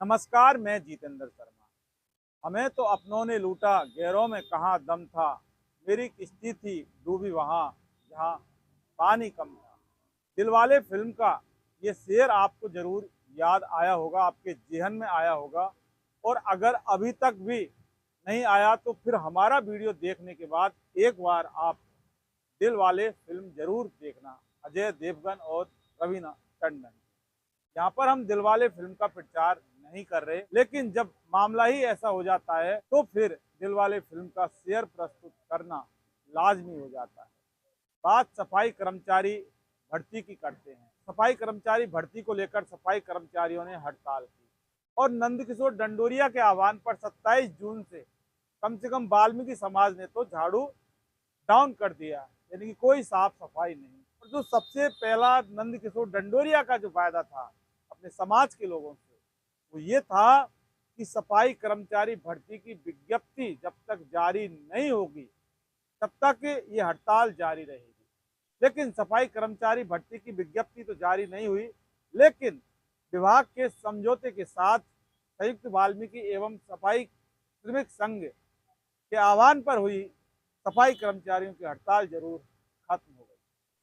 नमस्कार, मैं जितेंद्र शर्मा। हमें तो अपनों ने लूटा, गैरों में कहाँ दम था। मेरी किश्ती थी डूबी वहाँ जहाँ पानी कम था। दिलवाले फिल्म का ये शेर आपको जरूर याद आया होगा, आपके जेहन में आया होगा। और अगर अभी तक भी नहीं आया तो फिर हमारा वीडियो देखने के बाद एक बार आप दिलवाले फिल्म जरूर देखना। अजय देवगन और रवीना टंडन। यहाँ पर हम दिलवाले फिल्म का प्रचार नहीं कर रहे, लेकिन जब मामला ही ऐसा हो जाता है तो फिर दिलवाले फिल्म का शेयर प्रस्तुत करना लाजमी हो जाता है। बात सफाई कर्मचारी भर्ती की करते हैं। सफाई कर्मचारी भर्ती को लेकर सफाई कर्मचारियों ने हड़ताल की और नंदकिशोर डंडोरिया के आह्वान पर 27 जून से कम वाल्मीकि समाज ने तो झाड़ू डाउन कर दिया, यानी कि कोई साफ सफाई नहीं। और जो सबसे पहला नंदकिशोर डंडोरिया का जो वायदा था अपने समाज के लोगों से, वो ये था कि सफाई कर्मचारी भर्ती की विज्ञप्ति जब तक जारी नहीं होगी तब तक ये हड़ताल जारी रहेगी। लेकिन सफाई कर्मचारी भर्ती की विज्ञप्ति तो जारी नहीं हुई, लेकिन विभाग के समझौते के साथ संयुक्त वाल्मीकि एवं सफाई श्रमिक संघ के आह्वान पर हुई सफाई कर्मचारियों की हड़ताल जरूर खत्म हो गई।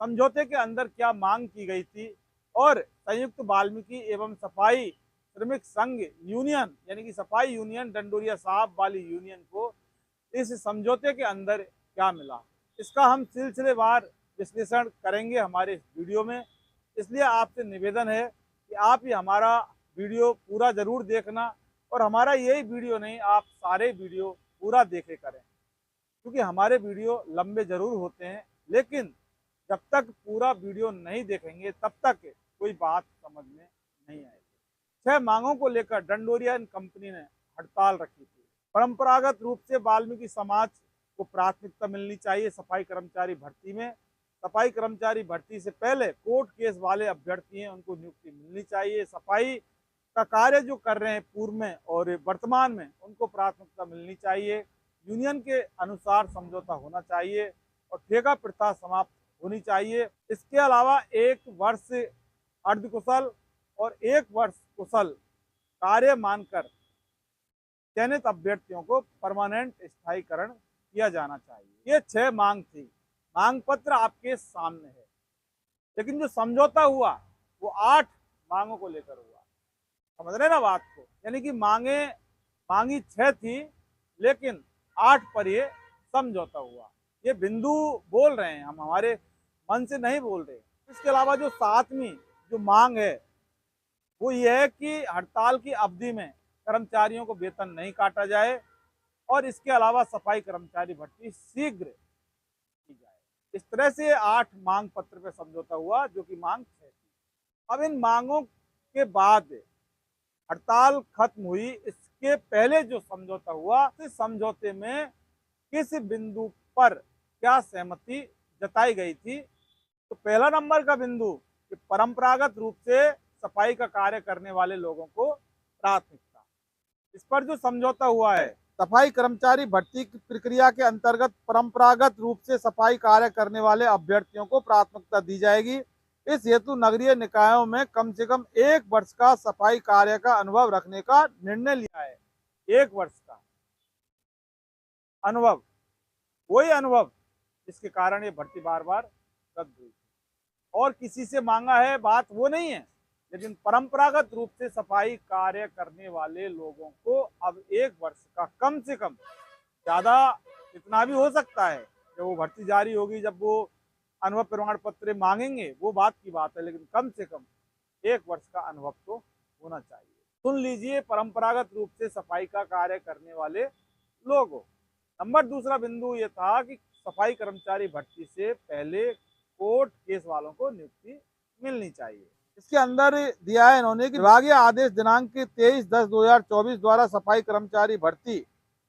समझौते के अंदर क्या मांग की गई थी और संयुक्त वाल्मीकि एवं सफाई श्रमिक संघ यूनियन, यानी कि सफाई यूनियन डंडोरिया साहब वाली यूनियन को इस समझौते के अंदर क्या मिला, इसका हम सिलसिलेवार विश्लेषण करेंगे हमारे इस वीडियो में। इसलिए आपसे निवेदन है कि आप ये हमारा वीडियो पूरा ज़रूर देखना, और हमारा यही वीडियो नहीं, आप सारे वीडियो पूरा देखे करें, क्योंकि हमारे वीडियो लंबे ज़रूर होते हैं, लेकिन जब तक पूरा वीडियो नहीं देखेंगे तब तक कोई बात समझ में नहीं आएगी। 6 मांगों को लेकर डंडोरिया कंपनी ने हड़ताल रखी थी। परंपरागत रूप से वाल्मीकि समाज को प्राथमिकता मिलनी चाहिए सफाई कर्मचारी भर्ती में। सफाई कर्मचारी भर्ती से पहले कोर्ट केस वाले अभ्यर्थी हैं उनको नियुक्ति मिलनी चाहिए। सफाई का कार्य जो कर रहे हैं पूर्व में और वर्तमान में, उनको प्राथमिकता मिलनी चाहिए। यूनियन के अनुसार समझौता होना चाहिए और ठेका प्रथा समाप्त होनी चाहिए। इसके अलावा 1 वर्ष अर्धकुशल और 1 वर्ष कुशल कार्य मानकर चयनित अभ्यर्थियों को परमानेंट स्थायीकरण किया जाना चाहिए। ये 6 मांग थी। मांग पत्र आपके सामने है, लेकिन जो समझौता हुआ वो 8 मांगों को लेकर हुआ। समझ रहे ना बात को? यानी कि मांगी 6 थी, लेकिन 8 पर ये समझौता हुआ। ये बिंदु बोल रहे हैं, हम हमारे मन से नहीं बोल रहे। इसके अलावा जो 7वीं जो मांग है वो ये है कि हड़ताल की अवधि में कर्मचारियों को वेतन नहीं काटा जाए, और इसके अलावा सफाई कर्मचारी भर्ती शीघ्र की जाए। इस तरह से 8 मांग पत्र पे समझौता हुआ, जो कि मांग 6 थी। अब इन मांगों के बाद हड़ताल खत्म हुई, इसके पहले जो समझौता हुआ, इस समझौते में किस बिंदु पर क्या सहमति जताई गई थी? तो पहला नंबर का बिंदु कि परंपरागत रूप से सफाई का कार्य करने वाले लोगों को प्राथमिकता, इस पर जो समझौता हुआ है। सफाई कर्मचारी भर्ती की प्रक्रिया के अंतर्गत परंपरागत रूप से सफाई कार्य करने वाले अभ्यर्थियों को प्राथमिकता दी जाएगी। इस हेतु नगरीय निकायों में कम से कम 1 वर्ष का सफाई कार्य का अनुभव रखने का निर्णय लिया है। 1 वर्ष का अनुभव, वही अनुभव जिसके कारण ये भर्ती बार बार रद्द हुई। और किसी से मांगा है बात वो नहीं है, लेकिन परंपरागत रूप से सफाई कार्य करने वाले लोगों को अब 1 वर्ष का, कम से कम, ज़्यादा इतना भी हो सकता है जब वो भर्ती जारी होगी, जब वो अनुभव प्रमाण पत्र मांगेंगे, वो बात की बात है, लेकिन कम से कम 1 वर्ष का अनुभव तो होना चाहिए। सुन लीजिए, परंपरागत रूप से सफाई का कार्य करने वाले लोगों। नंबर दूसरा बिंदु ये था कि सफाई कर्मचारी भर्ती से पहले कोर्ट केस वालों को नियुक्ति मिलनी चाहिए। इसके अंदर दिया है इन्होंने कि विभागीय आदेश दिनांक 23/10/2024 द्वारा सफाई कर्मचारी भर्ती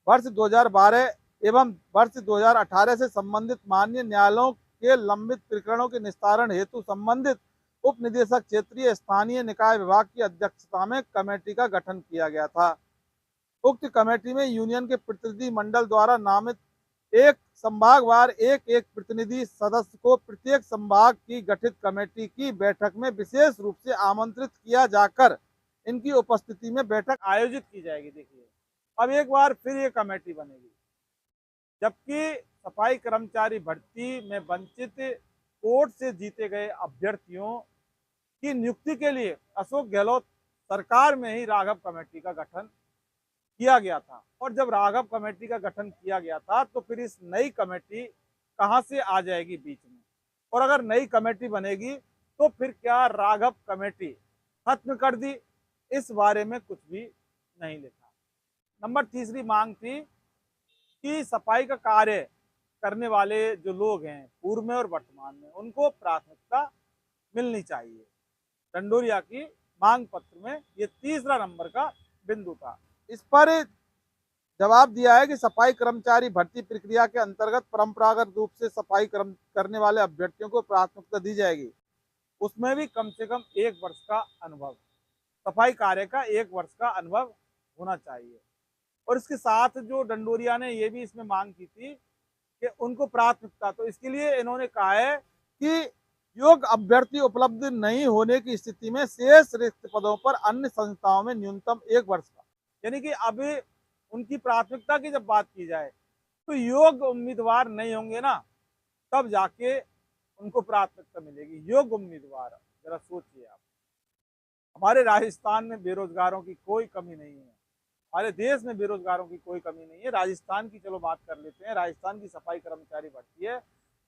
वर्ष 2012 एवं वर्ष 2018 से संबंधित माननीय न्यायालयों के लंबित प्रकरणों के निस्तारण हेतु संबंधित उप निदेशक क्षेत्रीय स्थानीय निकाय विभाग की अध्यक्षता में कमेटी का गठन किया गया था। उक्त कमेटी में यूनियन के प्रतिनिधि मंडल द्वारा नामित एक संभागवार एक प्रतिनिधि सदस्य को प्रत्येक संभाग की गठित कमेटी की बैठक में विशेष रूप से आमंत्रित किया जाकर इनकी उपस्थिति में बैठक आयोजित की जाएगी। देखिए, अब एक बार फिर ये कमेटी बनेगी, जबकि सफाई कर्मचारी भर्ती में वंचित कोर्ट से जीते गए अभ्यर्थियों की नियुक्ति के लिए अशोक गहलोत सरकार में ही राघव कमेटी का गठन किया गया था। और जब राघव कमेटी का गठन किया गया था तो फिर इस नई कमेटी कहां से आ जाएगी बीच में, और अगर नई कमेटी बनेगी तो फिर क्या राघव कमेटी खत्म कर दी, इस बारे में कुछ भी नहीं लिखा। नंबर तीसरी मांग थी कि सफाई का कार्य करने वाले जो लोग हैं पूर्व में और वर्तमान में, उनको प्राथमिकता मिलनी चाहिए। डंडोरिया की मांग पत्र में ये तीसरा नंबर का बिंदु था। इस पर जवाब दिया है कि सफाई कर्मचारी भर्ती प्रक्रिया के अंतर्गत परंपरागत रूप से सफाई करने वाले अभ्यर्थियों को प्राथमिकता दी जाएगी, उसमें भी कम से कम 1 वर्ष का अनुभव, सफाई कार्य का 1 वर्ष का अनुभव होना चाहिए। और इसके साथ जो डंडोरिया ने ये भी इसमें मांग की थी कि उनको प्राथमिकता, तो इसके लिए इन्होंने कहा है कि योग्य अभ्यर्थी उपलब्ध नहीं होने की स्थिति में शेष रिक्त पदों पर अन्य संस्थाओं में न्यूनतम 1 वर्ष का, यानी कि अब उनकी प्राथमिकता की जब बात की जाए तो योग्य उम्मीदवार नहीं होंगे ना, तब जाके उनको प्राथमिकता मिलेगी। योग्य उम्मीदवार, जरा सोचिए आप, हमारे राजस्थान में बेरोजगारों की कोई कमी नहीं है, हमारे देश में बेरोजगारों की कोई कमी नहीं है। राजस्थान की चलो बात कर लेते हैं, राजस्थान की सफाई कर्मचारी भर्ती है,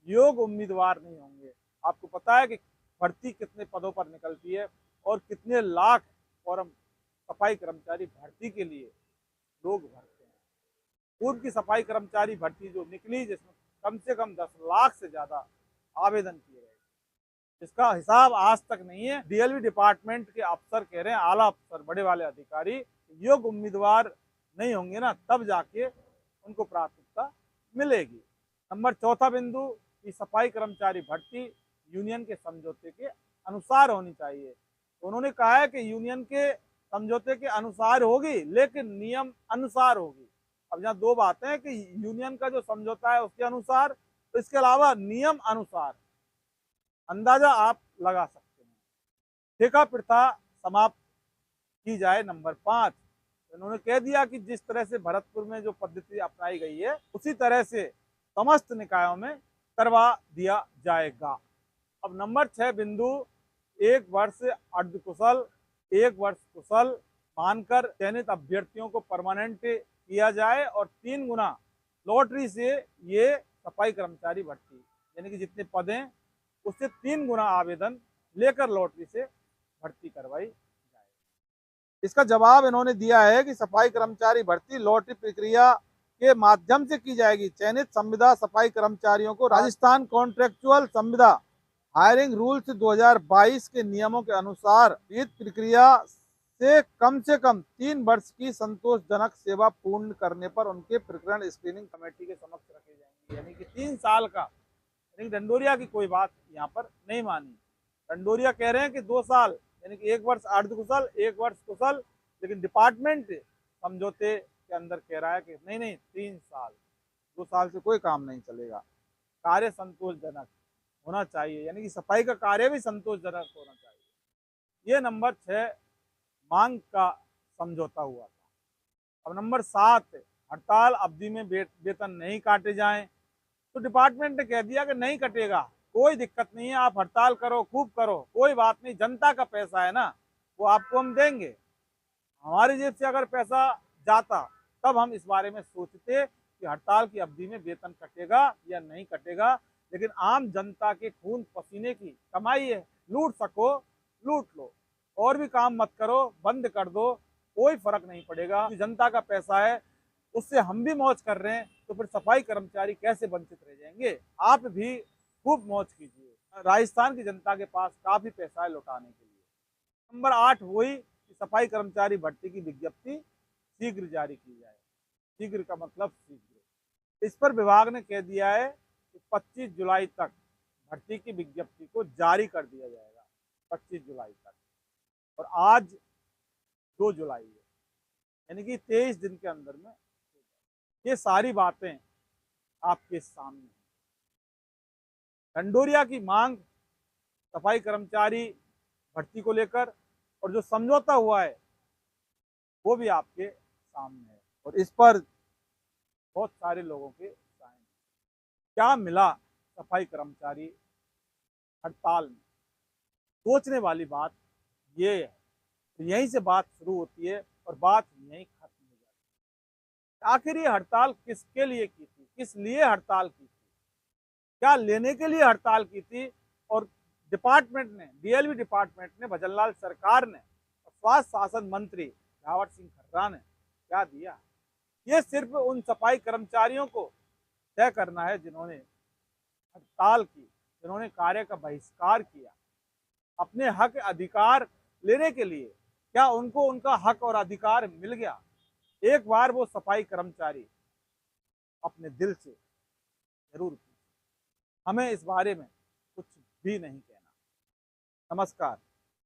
योग्य उम्मीदवार नहीं होंगे। आपको पता है कि भर्ती कितने पदों पर निकलती है और कितने लाख फॉर्म सफाई कर्मचारी भर्ती के लिए लोग भरते हैं। पूर्व की सफाई कर्मचारी भर्ती जो निकली, जिसमें कम से कम 10 लाख से ज्यादा आवेदन किए गए, इसका हिसाब आज तक नहीं है। डीएलवी डिपार्टमेंट के अफसर कह रहे हैं, आला अफसर, बड़े वाले अधिकारी, योग्य उम्मीदवार नहीं होंगे ना, तब जाके उनको प्राथमिकता मिलेगी। नंबर चौथा बिंदु कि सफाई कर्मचारी भर्ती यूनियन के समझौते के अनुसार होनी चाहिए। तो उन्होंने कहा है कि यूनियन के समझौते के अनुसार होगी, लेकिन नियम अनुसार होगी। अब यहाँ दो बातें हैं कि यूनियन का जो समझौता है उसके अनुसार, तो इसके अलावा नियम अनुसार, अंदाजा आप लगा सकते हैं। ठेका प्रथा समाप्त की जाए। नंबर 5, इन्होंने कह दिया कि जिस तरह से भरतपुर में जो पद्धति अपनाई गई है उसी तरह से समस्त निकायों में करवा दिया जाएगा। अब नंबर 6 बिंदु, 1 वर्ष अर्धकुशल 1 वर्ष कुशल मानकर चयनित अभ्यर्थियों को परमानेंट किया जाए और 3 गुना लॉटरी से ये सफाई कर्मचारी भर्ती, यानी कि जितने पद हैं उससे 3 गुना आवेदन लेकर लॉटरी से भर्ती करवाई जाए। इसका जवाब इन्होंने दिया है कि सफाई कर्मचारी भर्ती लॉटरी प्रक्रिया के माध्यम से की जाएगी। चयनित संविदा सफाई कर्मचारियों को राजस्थान कॉन्ट्रेक्चुअल संविदा हायरिंग रूल्स 2022 के नियमों के अनुसार इस प्रक्रिया से कम 3 वर्ष की संतोषजनक सेवा पूर्ण करने पर उनके प्रकरण स्क्रीनिंग कमेटी के समक्ष रखे जाएंगे, यानी कि 3 साल का। यानी डंडोरिया की कोई बात यहाँ पर नहीं मानी। डंडोरिया कह रहे हैं कि 2 साल, यानी कि 1 वर्ष अर्धकुशल 1 वर्ष कुशल, लेकिन डिपार्टमेंट समझौते के अंदर कह रहा है कि नहीं नहीं 3 साल, 2 साल से कोई काम नहीं चलेगा, कार्य संतोषजनक होना चाहिए, यानी कि सफाई का कार्य भी संतोषजनक होना चाहिए। ये नंबर 6 मांग का समझौता हुआ था। अब नंबर 7, हड़ताल अवधि में वेतन नहीं काटे जाएं। तो डिपार्टमेंट ने कह दिया कि नहीं कटेगा, कोई दिक्कत नहीं है, आप हड़ताल करो, खूब करो, कोई बात नहीं, जनता का पैसा है ना, वो आपको हम देंगे। हमारी जेब से अगर पैसा जाता तब हम इस बारे में सोचते कि हड़ताल की अवधि में वेतन कटेगा या नहीं कटेगा, लेकिन आम जनता के खून पसीने की कमाई है, लूट सको लूट लो, और भी काम मत करो, बंद कर दो, कोई फर्क नहीं पड़ेगा, जनता का पैसा है, उससे हम भी मौज कर रहे हैं, तो फिर सफाई कर्मचारी कैसे वंचित रह जाएंगे। आप भी खूब मौज कीजिए, राजस्थान की जनता के पास काफी पैसा है लौटाने के लिए। नंबर 8 वही कि सफाई कर्मचारी भर्ती की विज्ञप्ति शीघ्र जारी की जाए। शीघ्र का मतलब शीघ्र। इस पर विभाग ने कह दिया है कि 25 जुलाई तक भर्ती की विज्ञप्ति को जारी कर दिया जाएगा, 25 जुलाई तक, और आज 2 जुलाई है, यानी कि 23 दिन के अंदर में। ये सारी बातें आपके सामने। डंडोरिया की मांग सफाई कर्मचारी भर्ती को लेकर और जो समझौता हुआ है वो भी आपके सामने है और इस पर बहुत सारे लोगों के साइन। क्या मिला सफाई कर्मचारी हड़ताल में? सोचने वाली बात ये है। तो यहीं से बात शुरू होती है और बात यहीं खत्म हो जाती है। आखिर ये हड़ताल किसके लिए की थी, किस लिए हड़ताल की थी, क्या लेने के लिए हड़ताल की थी? और डिपार्टमेंट ने, डीएलवी डिपार्टमेंट ने, भजनलाल सरकार ने, स्वास्थ्य शासन मंत्री रावत सिंह खर्रा ने क्या दिया? ये सिर्फ उन सफाई कर्मचारियों को तय करना है जिन्होंने हड़ताल की, जिन्होंने कार्य का बहिष्कार किया अपने हक अधिकार लेने के लिए। क्या उनको उनका हक और अधिकार मिल गया? एक बार वो सफाई कर्मचारी अपने दिल से जरूर पूछे। हमें इस बारे में कुछ भी नहीं कहना। नमस्कार।